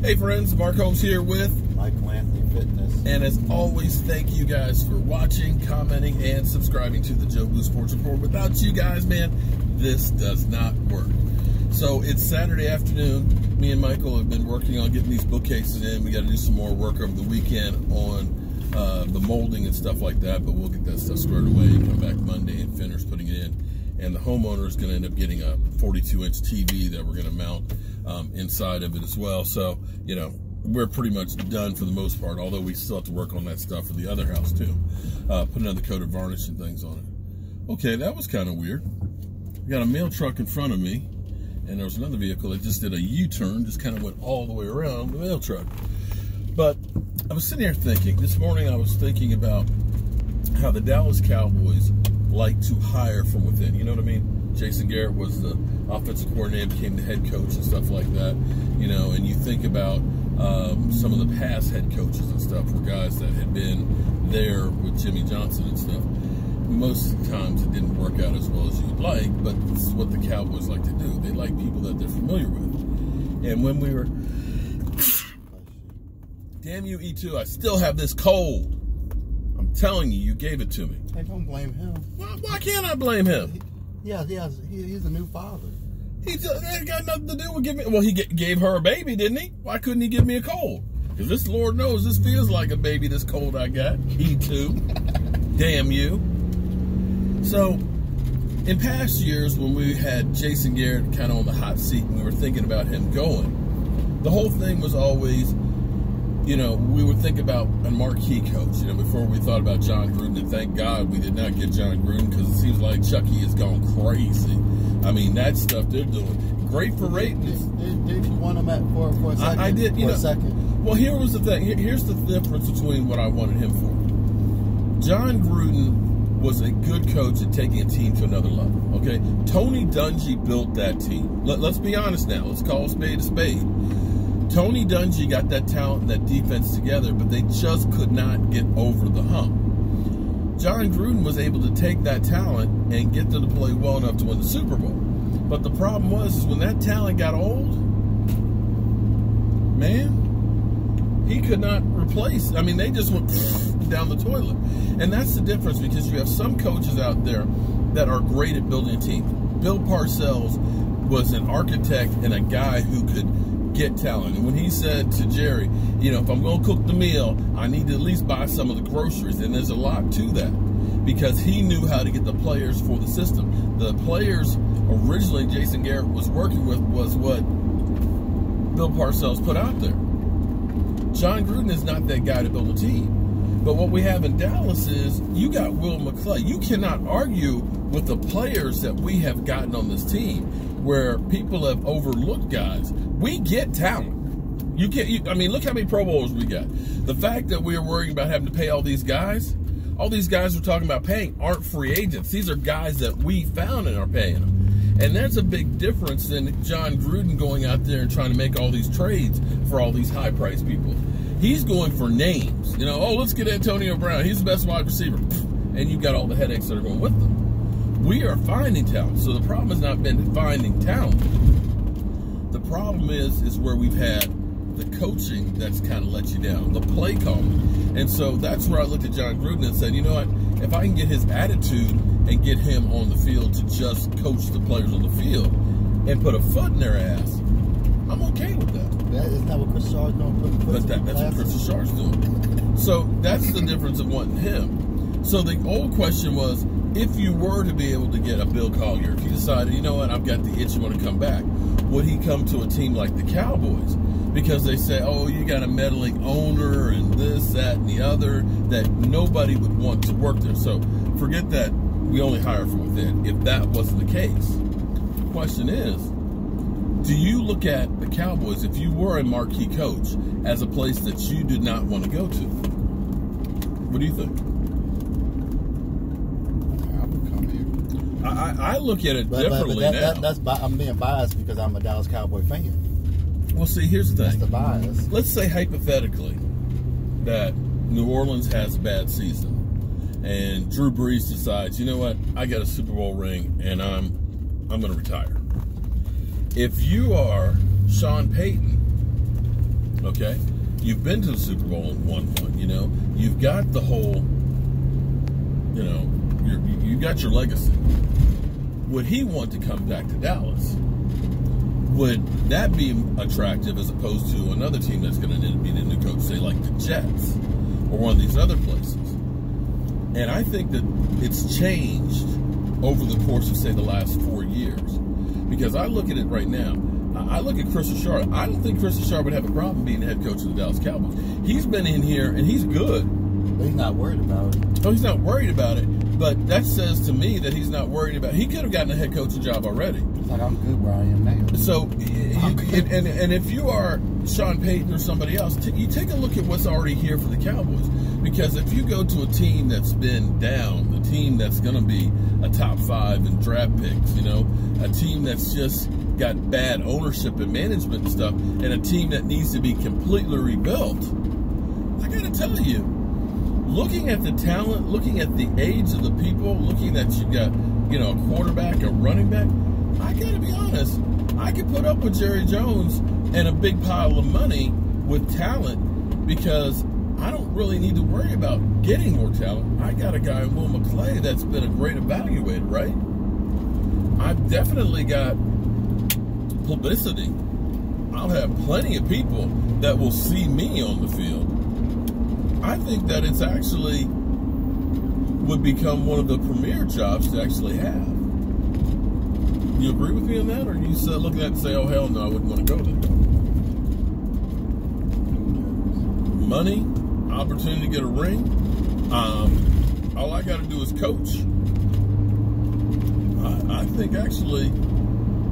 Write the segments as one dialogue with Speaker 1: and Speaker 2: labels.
Speaker 1: Hey friends, Mark Holmes here with
Speaker 2: Michael Anthony Fitness.
Speaker 1: And as always, thank you guys for watching, commenting, and subscribing to the Joe Blue Sports Report. Without you guys, man, this does not work. So it's Saturday afternoon. Me and Michael have been working on getting these bookcases in. We got to do some more work over the weekend on the molding and stuff like that, but we'll get that stuff squared away and come back Monday and finish putting it in. And the homeowner is going to end up getting a 42-inch TV that we're going to mount inside of it as well. So, you know, we're pretty much done for the most part, although we still have to work on that stuff for the other house too. Put another coat of varnish and things on it. Okay, that was kind of weird. We got a mail truck in front of me, and there was another vehicle that just did a U-turn, just kind of went all the way around the mail truck. But I was sitting here thinking, this morning I was thinking about how the Dallas Cowboys like to hire from within. You know what I mean? Jason Garrett was the offensive coordinator, became the head coach and stuff like that. You know, and you think about some of the past head coaches and stuff were guys that had been there with Jimmy Johnson and stuff. Most times it didn't work out as well as you'd like, but this is what the Cowboys like to do. They like people that they're familiar with. And when we were, damn you, E2, I still have this cold. I'm telling you, you gave it to me.
Speaker 2: Hey, don't blame him.
Speaker 1: Why can't I blame him?
Speaker 2: Yeah, he's a new father.
Speaker 1: That got nothing to do with giving. Well, he gave her a baby, didn't he? Why couldn't he give me a cold? Because this, Lord knows, this feels like a baby, this cold I got. He too. Damn you. So, in past years, when we had Jason Garrett kind of on the hot seat and we were thinking about him going, the whole thing was always, you know, we would think about a marquee coach, you know, before we thought about John Gruden. And thank God we did not get John Gruden, because it seems like Chucky has gone crazy. I mean, that stuff they're doing. Great for ratings.
Speaker 2: Did you want him for a second?
Speaker 1: I did, you know.
Speaker 2: For a second.
Speaker 1: Well, here was the thing. Here's the difference between what I wanted him for. John Gruden was a good coach at taking a team to another level, okay? Tony Dungy built that team. Let's be honest now. Let's call a spade a spade. Tony Dungy got that talent and that defense together, but they just could not get over the hump. John Gruden was able to take that talent and get them to play well enough to win the Super Bowl. But the problem was, is when that talent got old, man, he could not replace. I mean, they just went down the toilet. And that's the difference, because you have some coaches out there that are great at building a team. Bill Parcells was an architect and a guy who could get talent. And when he said to Jerry, you know, if I'm going to cook the meal, I need to at least buy some of the groceries. And there's a lot to that, because he knew how to get the players for the system. The players originally Jason Garrett was working with was what Bill Parcells put out there. John Gruden is not that guy to build a team. But what we have in Dallas is you got Will McClay. You cannot argue with the players that we have gotten on this team, where people have overlooked guys. We get talent. You can't. I mean, look how many Pro Bowlers we got. The fact that we are worrying about having to pay all these guys we're talking about paying aren't free agents. These are guys that we found and are paying them. And that's a big difference than John Gruden going out there and trying to make all these trades for all these high-priced people. He's going for names. You know, oh, let's get Antonio Brown. He's the best wide receiver. And you've got all the headaches that are going with them. We are finding talent. So the problem has not been finding talent. The problem is where we've had the coaching that's kind of let you down, the play calling. And so that's where I looked at John Gruden and said, you know what, if I can get his attitude and get him on the field to just coach the players on the field and put a foot in their ass, I'm okay with that.
Speaker 2: Isn't that what Chris Shard's doing?
Speaker 1: But that's what Chris Shard's doing. So that's the difference of wanting him. So the old question was, if you were to be able to get a Bill Collier, if you decided, you know what, I've got the itch, you want to come back, would he come to a team like the Cowboys? Because they say, oh, you got a meddling owner and this, that, and the other, that nobody would want to work there. So forget that we only hire from within, if that wasn't the case. The question is, do you look at the Cowboys, if you were a marquee coach, as a place that you did not want to go to? What do you think?
Speaker 2: I would come here.
Speaker 1: I look at it differently now.
Speaker 2: I'm being biased because I'm a Dallas Cowboy fan.
Speaker 1: Well, see, here's the thing.
Speaker 2: That's the bias.
Speaker 1: Let's say hypothetically that New Orleans has a bad season, and Drew Brees decides, you know what, I got a Super Bowl ring, and I'm going to retire. If you are Sean Payton, Okay? You've been to the Super Bowl and won one, you know? You've got the whole, you know, you got your legacy. Would he want to come back to Dallas? Would that be attractive as opposed to another team that's going to be the new coach, say like the Jets or one of these other places? And I think that it's changed over the course of, say, the last 4 years. Because I look at it right now. I look at Chris Richard. I don't think Chris Richard would have a problem being the head coach of the Dallas Cowboys. He's been in here, and he's good.
Speaker 2: But he's not worried about it.
Speaker 1: Oh, he's not worried about it. But that says to me that he's not worried about it. He could have gotten a head coaching job already.
Speaker 2: It's like, I'm good where I am now.
Speaker 1: So, and if you are Sean Payton or somebody else, you take a look at what's already here for the Cowboys. Because if you go to a team that's been down, a team that's going to be a top 5 in draft picks, you know, a team that's just got bad ownership and management and stuff, and a team that needs to be completely rebuilt, I got to tell you, looking at the talent, looking at the age of the people, looking that you got, you know, a quarterback, a running back, I got to be honest, I could put up with Jerry Jones and a big pile of money with talent because I don't really need to worry about getting more talent. I got a guy in Will McClay that's been a great evaluator, right? I've definitely got publicity. I'll have plenty of people that will see me on the field. I think that it's actually would become one of the premier jobs to actually have. You agree with me on that, or you look at that and say, "Oh hell no, I wouldn't want to go there"? Money, opportunity to get a ring. All I got to do is coach. I think actually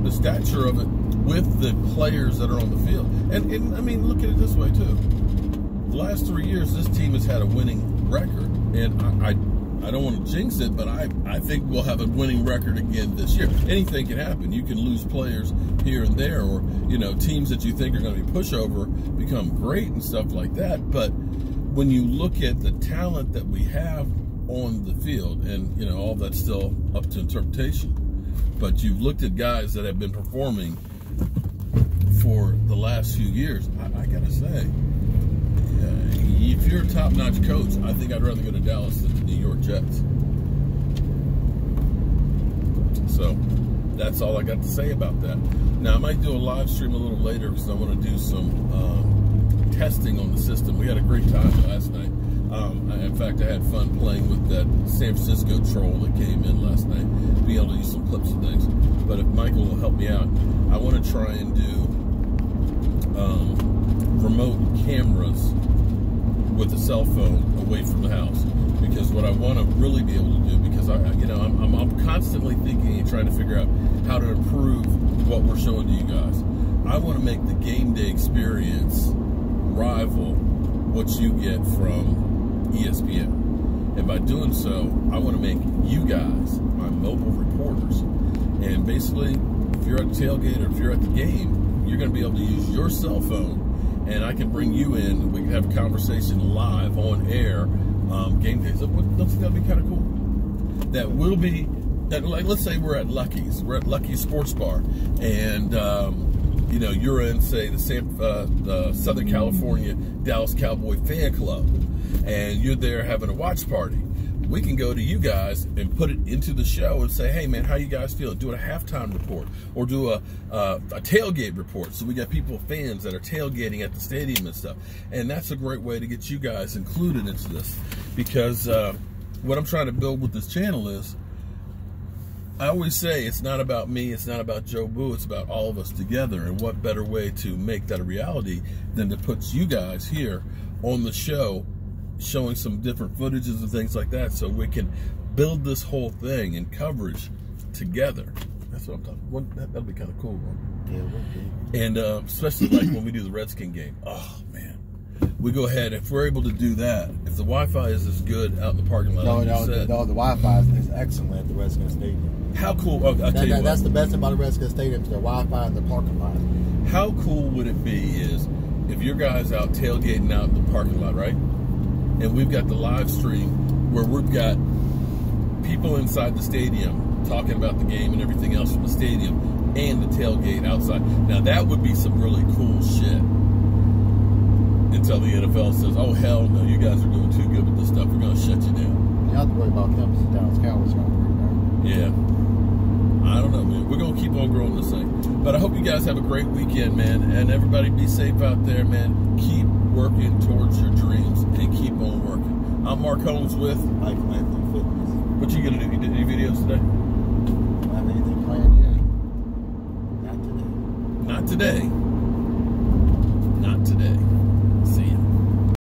Speaker 1: the stature of it with the players that are on the field, and I mean, look at it this way too. The last 3 years, this team has had a winning record, and I don't want to jinx it, but I think we'll have a winning record again this year. Anything can happen. You can lose players here and there, or, you know, teams that you think are going to be pushover become great and stuff like that. But when you look at the talent that we have on the field, and, you know, all that's still up to interpretation, but you've looked at guys that have been performing for the last few years, I got to say, if you're a top-notch coach, I think I'd rather go to Dallas than the New York Jets. So that's all I got to say about that. Now, I might do a live stream a little later because I want to do some testing on the system. We had a great time last night. In fact, I had fun playing with that San Francisco troll that came in last night, being able to use some clips and things. But if Michael will help me out, I want to try and do remote cameras with a cell phone away from the house, because what I want to really be able to do, because I'm constantly thinking and trying to figure out how to improve what we're showing to you guys. I want to make the game day experience rival what you get from ESPN, and by doing so, I want to make you guys my mobile reporters. And basically, if you're at the tailgate or if you're at the game, you're going to be able to use your cell phone, and I can bring you in, and we can have a conversation live on air, game days. Don't you think that'd be kind of cool? That will be, like, let's say we're at Lucky's Sports Bar, and you know, you're in, say, the Southern California Dallas Cowboy fan club, and you're there having a watch party. We can go to you guys and put it into the show and say, hey, man, how you guys feel? Do a halftime report, or do a tailgate report. So we got people, fans that are tailgating at the stadium and stuff. And that's a great way to get you guys included into this. Because what I'm trying to build with this channel is, I always say it's not about me, it's not about Joe Boo, it's about all of us together. And what better way to make that a reality than to put you guys here on the show, showing some different footages and things like that, so we can build this whole thing and coverage together. That's what I'm talking about. That'll be kind of cool, right?
Speaker 2: Yeah, it would be.
Speaker 1: And especially like when we do the Redskin game. Oh, man. We go ahead, if we're able to do that, if the Wi-Fi is as good out in the parking lot,
Speaker 2: the Wi-Fi is excellent at the Redskin Stadium.
Speaker 1: How cool, I'll tell you what.
Speaker 2: That's the best thing about the Redskin Stadium, is the Wi-Fi in the parking lot.
Speaker 1: How cool would it be is if your guys out tailgating out in the parking lot, right? And we've got the live stream where we've got people inside the stadium talking about the game and everything else from the stadium, and the tailgate outside. Now that would be some really cool shit. until the NFL says, "Oh hell no, you guys are doing too good with this stuff. We're going to shut you down."
Speaker 2: You have to worry about them. The Dallas Cowboys going to worry about.
Speaker 1: Yeah. I don't know, man. We're going to keep on growing this thing. But I hope you guys have a great weekend, man. And everybody be safe out there, man. Keep working towards your dreams and keep on working. I'm Mark Holmes with
Speaker 2: Hypothetically Fitness.
Speaker 1: What you going to do? You did any videos today?
Speaker 2: Don't have anything planned yet. Not today.
Speaker 1: Not today.